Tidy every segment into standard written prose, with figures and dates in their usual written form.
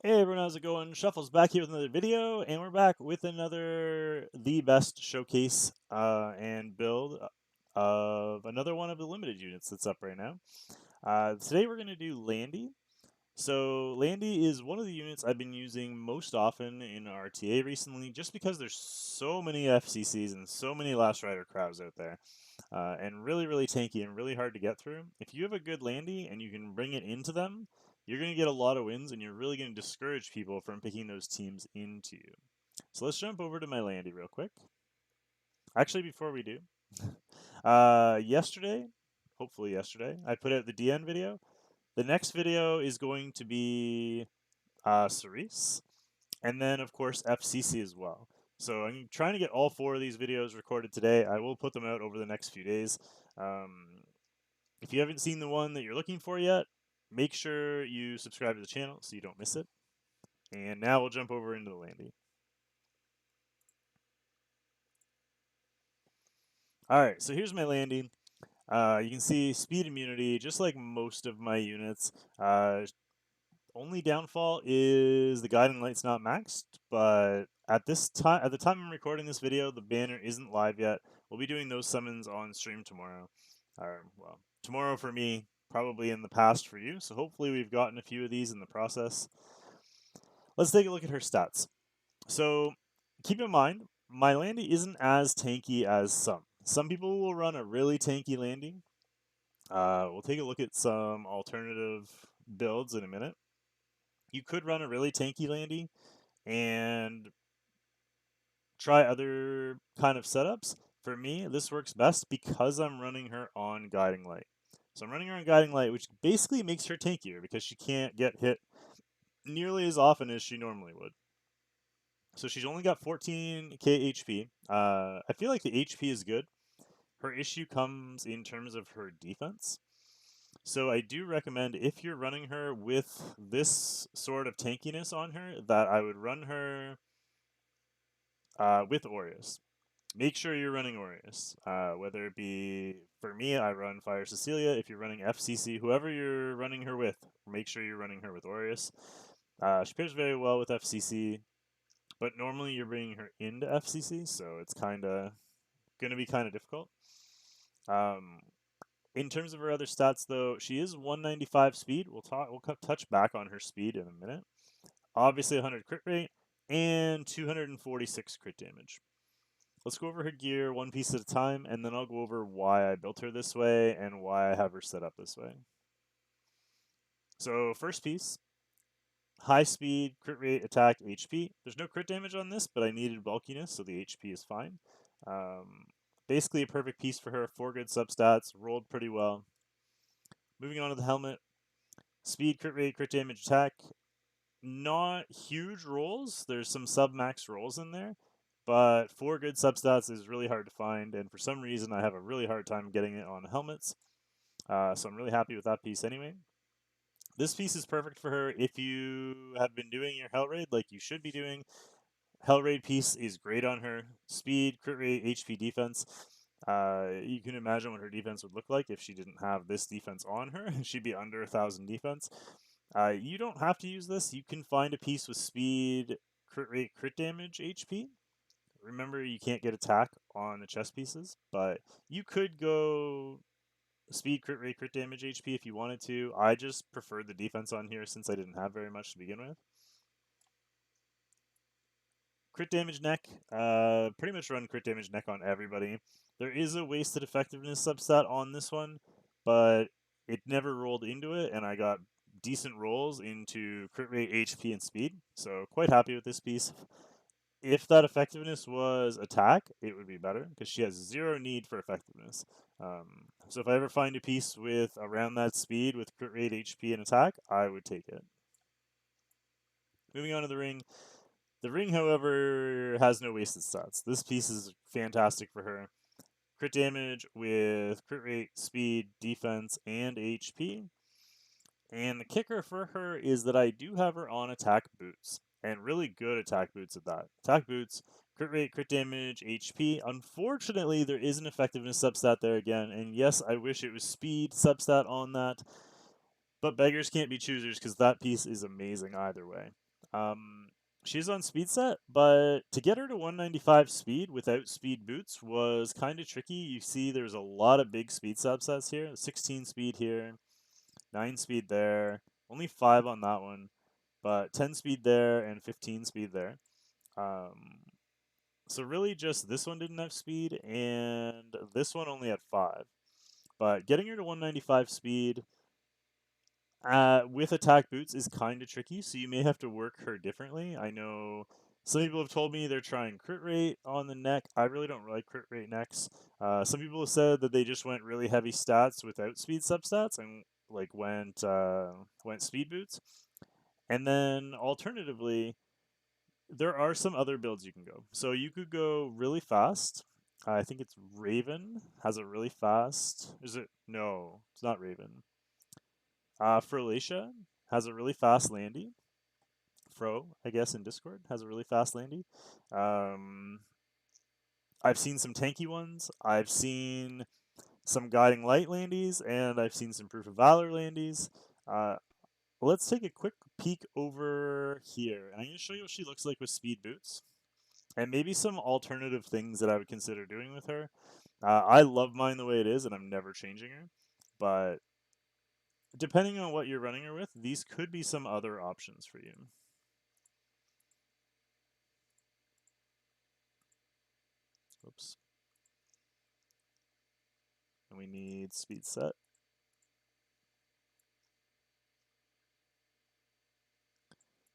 Hey everyone, how's it going? Shuffle's back here with another video, and we're back with another The Best Showcase and build of another one of the limited units that's up right now. Today we're going to do Landy. So Landy is one of the units I've been using most often in RTA recently, just because there's so many FCCs and so many Last Rider crowds out there, and really tanky and really hard to get through. If you have a good Landy and you can bring it into them, you're going to get a lot of wins, and you're really going to discourage people from picking those teams into you. So let's jump over to my Landy real quick. Actually, before we do, hopefully yesterday, I put out the DN video. The next video is going to be Cerise, and then of course FCC as well. So I'm trying to get all 4 of these videos recorded today. I will put them out over the next few days. If you haven't seen the one that you're looking for yet, make sure you subscribe to the channel so you don't miss it. And now we'll jump over into the Landy. Alright, so here's my Landy. You can see speed immunity, just like most of my units. Only downfall is the guiding light's not maxed, but at the time I'm recording this video, the banner isn't live yet. We'll be doing those summons on stream tomorrow. Well, tomorrow for me, probably in the past for you. So hopefully we've gotten a few of these in the process. Let's take a look at her stats. So keep in mind, my Landy isn't as tanky as some. Some people will run a really tanky Landy. We'll take a look at some alternative builds in a minute. You could run a really tanky Landy and try other kind of setups. For me, this works best because I'm running her on Guiding Light. So I'm running her on Guiding Light, which basically makes her tankier because she can't get hit nearly as often as she normally would. So she's only got 14k HP. I feel like the HP is good. Her issue comes in terms of her defense. So I do recommend, if you're running her with this sort of tankiness on her, that I would run her with Aureus. Make sure you're running Aureus. Whether it be, for me, I run Fire Cecilia. If you're running FCC, whoever you're running her with, make sure you're running her with Aureus. She pairs very well with FCC, but normally you're bringing her into FCC, so it's kind of going to be kind of difficult. In terms of her other stats, though, she is 195 speed. We'll touch back on her speed in a minute. Obviously, 100 crit rate and 246 crit damage. Let's go over her gear one piece at a time, and then I'll go over why I built her this way and why I have her set up this way. So first piece, high speed, crit rate, attack, HP. There's no crit damage on this, but I needed bulkiness, so the HP is fine. Basically a perfect piece for her, 4 good substats, rolled pretty well. Moving on to the helmet, speed, crit rate, crit damage, attack. Not huge rolls. There's some sub-max rolls in there, but 4 good substats is really hard to find, and for some reason I have a really hard time getting it on helmets. So I'm really happy with that piece anyway. This piece is perfect for her if you have been doing your Hell Raid like you should be doing. Hell Raid piece is great on her. Speed, crit rate, HP, defense. You can imagine what her defense would look like if she didn't have this defense on her. She'd be under 1,000 defense. You don't have to use this. You can find a piece with speed, crit rate, crit damage, HP. Remember, you can't get attack on the chest pieces, but you could go speed, crit rate, crit damage, HP if you wanted to. I just preferred the defense on here since I didn't have very much to begin with. Crit damage neck, pretty much run crit damage neck on everybody. There is a wasted effectiveness substat on this one, but it never rolled into it, and I got decent rolls into crit rate, HP, and speed. So quite happy with this piece. If that effectiveness was attack, it would be better because she has 0 need for effectiveness. So if I ever find a piece with around that speed with crit rate, HP, and attack, I would take it. Moving on to the ring. The ring, however, has no wasted stats. This piece is fantastic for her. Crit damage with crit rate, speed, defense, and HP. And the kicker for her is that I do have her on attack boots, and really good attack boots at that. Attack boots, crit rate, crit damage, HP. Unfortunately, there is an effectiveness substat there again, and yes, I wish it was speed substat on that, but beggars can't be choosers because that piece is amazing either way. Um, she's on speed set, but to get her to 195 speed without speed boots was kind of tricky. You see, there's a lot of big speed subsets here. 16 speed here, 9 speed there, only 5 on that one, but 10 speed there and 15 speed there. So really, just this one didn't have speed, and this one only had 5. But getting her to 195 speed with attack boots is kind of tricky, so you may have to work her differently. I know some people have told me they're trying crit rate on the neck. I really don't like crit rate necks. Some people have said that they just went really heavy stats without speed substats and like went speed boots. And then alternatively, there are some other builds you can go. So you could go really fast. I think it's Raven has a really fast. Is it? No, it's not Raven. Frolacia has a really fast Landy. Fro, I guess, in Discord has a really fast Landy. Um, I've seen some tanky ones. I've seen some Guiding Light Landies, and I've seen some Proof of Valor Landies. Uh, let's take a quick peek over here. And I'm going to show you what she looks like with speed boots. And maybe some alternative things that I would consider doing with her. I love mine the way it is, and I'm never changing her. But depending on what you're running her with, these could be some other options for you. Oops. And we need speed set.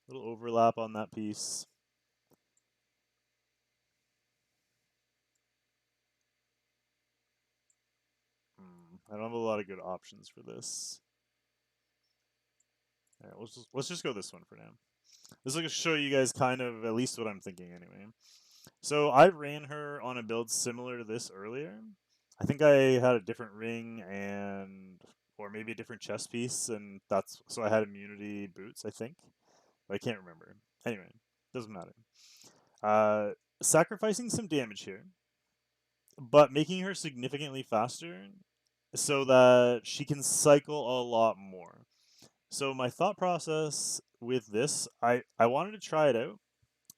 Little overlap on that piece. I don't have a lot of good options for this. All right, let's just go this one for now. This will show you guys kind of at least what I'm thinking anyway. So I ran her on a build similar to this earlier. I think I had a different ring and or maybe a different chest piece, and that's so I had immunity boots, I think. But I can't remember. Anyway, doesn't matter. Uh, Sacrificing some damage here, but making her significantly faster so that she can cycle a lot more. So my thought process with this, I wanted to try it out,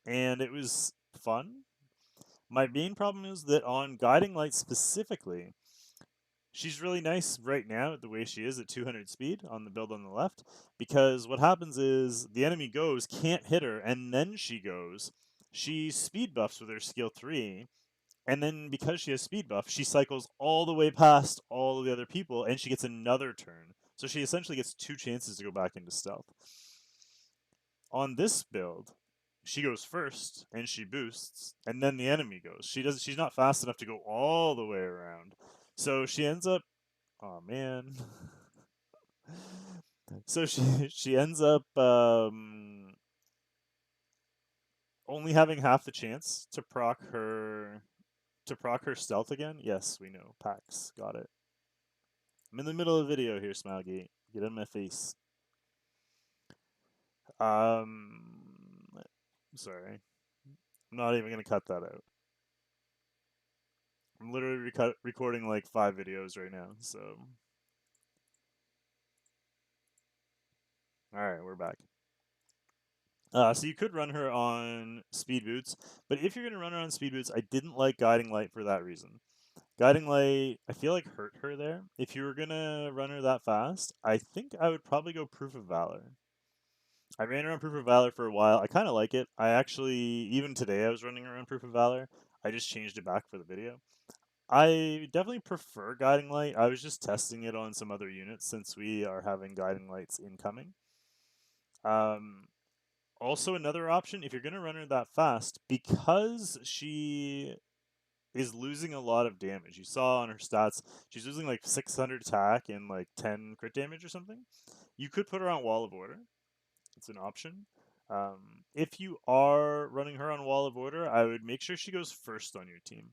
and it was fun. My main problem is that on Guiding Light specifically, she's really nice right now the way she is at 200 speed on the build on the left, because what happens is the enemy goes, can't hit her, and then she goes. She speed buffs with her skill 3, and then because she has speed buff, she cycles all the way past all of the other people, and she gets another turn. So she essentially gets 2 chances to go back into stealth. On this build, she goes first and she boosts, and then the enemy goes. She's not fast enough to go all the way around. So she ends up oh man. So she ends up only having half the chance to proc her stealth again. Yes, we know. Pax. Got it. I'm in the middle of a video here, Smilegate. Get in my face. Um, sorry. I'm not even gonna cut that out. I'm literally recording like 5 videos right now, so. Alright, we're back. So you could run her on speed boots, but if you're gonna run her on speed boots, I didn't like Guiding Light for that reason. Guiding Light, I feel like hurt her there. If you were gonna run her that fast, I think I would probably go Proof of Valor. I ran her on Proof of Valor for a while. I kind of like it. I actually, even today, I was running her on Proof of Valor. I just changed it back for the video. I definitely prefer Guiding Light. I was just testing it on some other units since we are having Guiding Lights incoming. Um, Also, another option, if you're going to run her that fast, because she is losing a lot of damage. You saw on her stats, she's losing like 600 attack and like 10 crit damage or something. You could put her on Wall of Order. It's an option. If you are running her on Wall of Order, I would make sure she goes first on your team.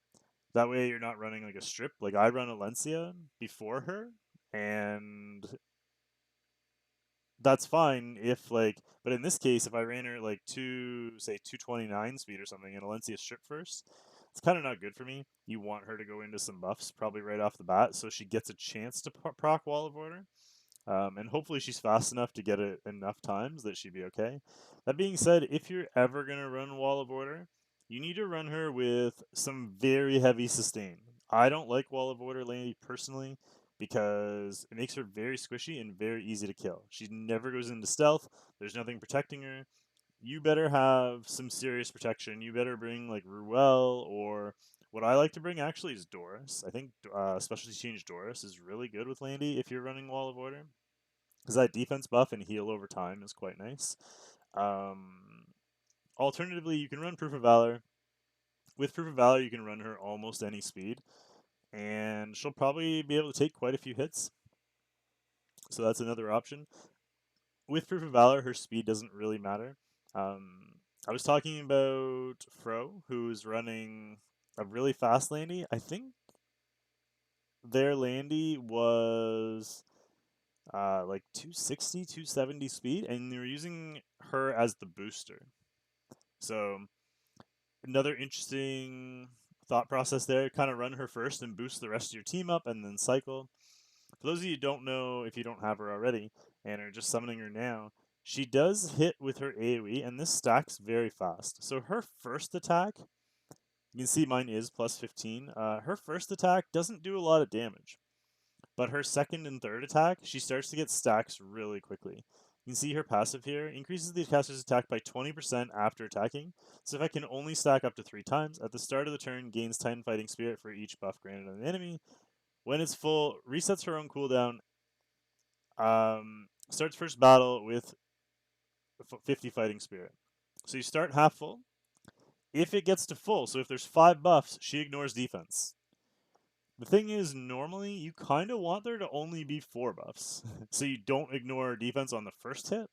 That way you're not running like a strip. Like I run Alencia before her, and that's fine if like but in this case if I ran her like 229 speed or something and Alencia strip first, it's kind of not good for me. You want her to go into some buffs probably right off the bat so she gets a chance to proc Wall of Order. And hopefully she's fast enough to get it enough times that she'd be okay. That being said, if you're ever going to run Wall of Order, you need to run her with some very heavy sustain. I don't like Wall of Order Landy personally because it makes her very squishy and very easy to kill. She never goes into stealth, there's nothing protecting her. You better have some serious protection. You better bring like Ruel, or what I like to bring actually is Doris. I think Specialty Change Doris is really good with Landy if you're running Wall of Order, because that defense buff and heal over time is quite nice. Alternatively, you can run Proof of Valor. With Proof of Valor, you can run her almost any speed, and she'll probably be able to take quite a few hits. So that's another option. With Proof of Valor, her speed doesn't really matter. I was talking about Fro, who's running a really fast Landy. I think their Landy was like 260, 270 speed, and they're using her as the booster. So another interesting thought process there, kind of run her first and boost the rest of your team up and then cycle. For those of you who don't know, if you don't have her already and are just summoning her now, she does hit with her AoE, and this stacks very fast. So her first attack, you can see mine is plus 15. Her first attack doesn't do a lot of damage, but her second and third attack, she starts to get stacks really quickly. You can see her passive here increases the caster's attack by 20% after attacking. So if I can only stack up to 3 times, at the start of the turn, gains Titan Fighting Spirit for each buff granted on an enemy. When it's full, resets her own cooldown. Starts first battle with 50 Fighting Spirit. So you start half full. If it gets to full, so if there's 5 buffs, she ignores defense. The thing is, normally you kind of want there to only be 4 buffs, so you don't ignore defense on the first hit.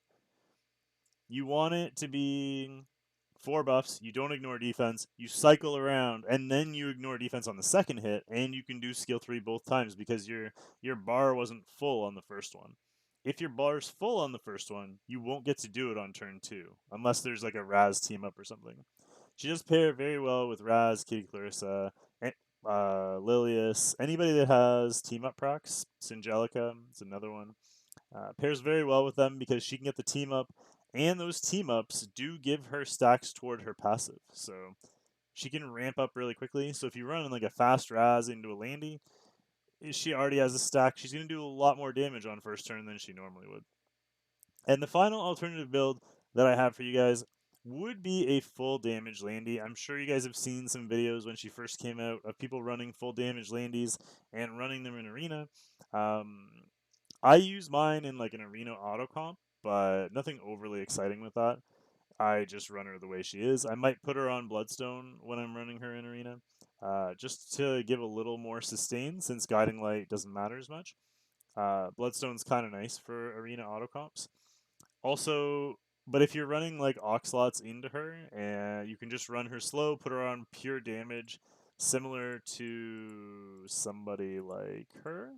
You want it to be 4 buffs, you don't ignore defense, you cycle around, and then you ignore defense on the second hit, and you can do skill 3 both times because your bar wasn't full on the first one. If your bar's full on the first one, you won't get to do it on turn 2, unless there's like a Raz team up or something. She does pair very well with Raz, Kitty Clarissa, and Lilius, anybody that has team up procs. Singelica is another one. Pairs very well with them because she can get the team up, and those team ups do give her stacks toward her passive. So she can ramp up really quickly. So if you run like a fast Raz into a Landy, she already has a stack. She's going to do a lot more damage on first turn than she normally would. And the final alternative build that I have for you guys would be a full damage Landy. I'm sure you guys have seen some videos when she first came out of people running full damage Landys and running them in arena. I use mine in like an arena auto comp, but nothing overly exciting with that. I just run her the way she is. I might put her on Bloodstone when I'm running her in arena, just to give a little more sustain since Guiding Light doesn't matter as much. Bloodstone's kind of nice for arena auto comps. Also, but if you're running like Oxlots into her, and you can just run her slow, put her on pure damage, similar to somebody like her.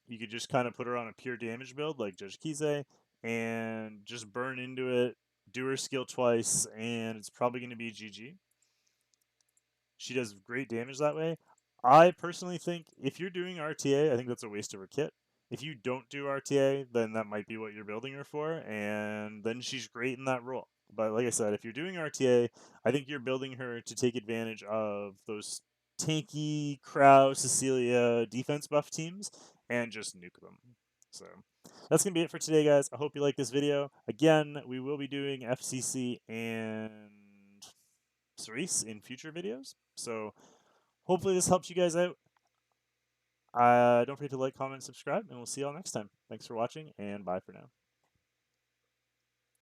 You could just kind of put her on a pure damage build like Judge Kize and just burn into it, do her skill twice, and it's probably going to be GG. She does great damage that way. I personally think if you're doing RTA, I think that's a waste of her kit. If you don't do RTA, then that might be what you're building her for, and then she's great in that role. But like I said, if you're doing RTA, I think you're building her to take advantage of those tanky, Crow, Cecilia defense buff teams and just nuke them. So that's going to be it for today, guys. I hope you like this video. Again, we will be doing FCC and Cerise in future videos. So hopefully this helps you guys out. Don't forget to like, comment, subscribe, and we'll see y'all next time. Thanks for watching, and bye for now.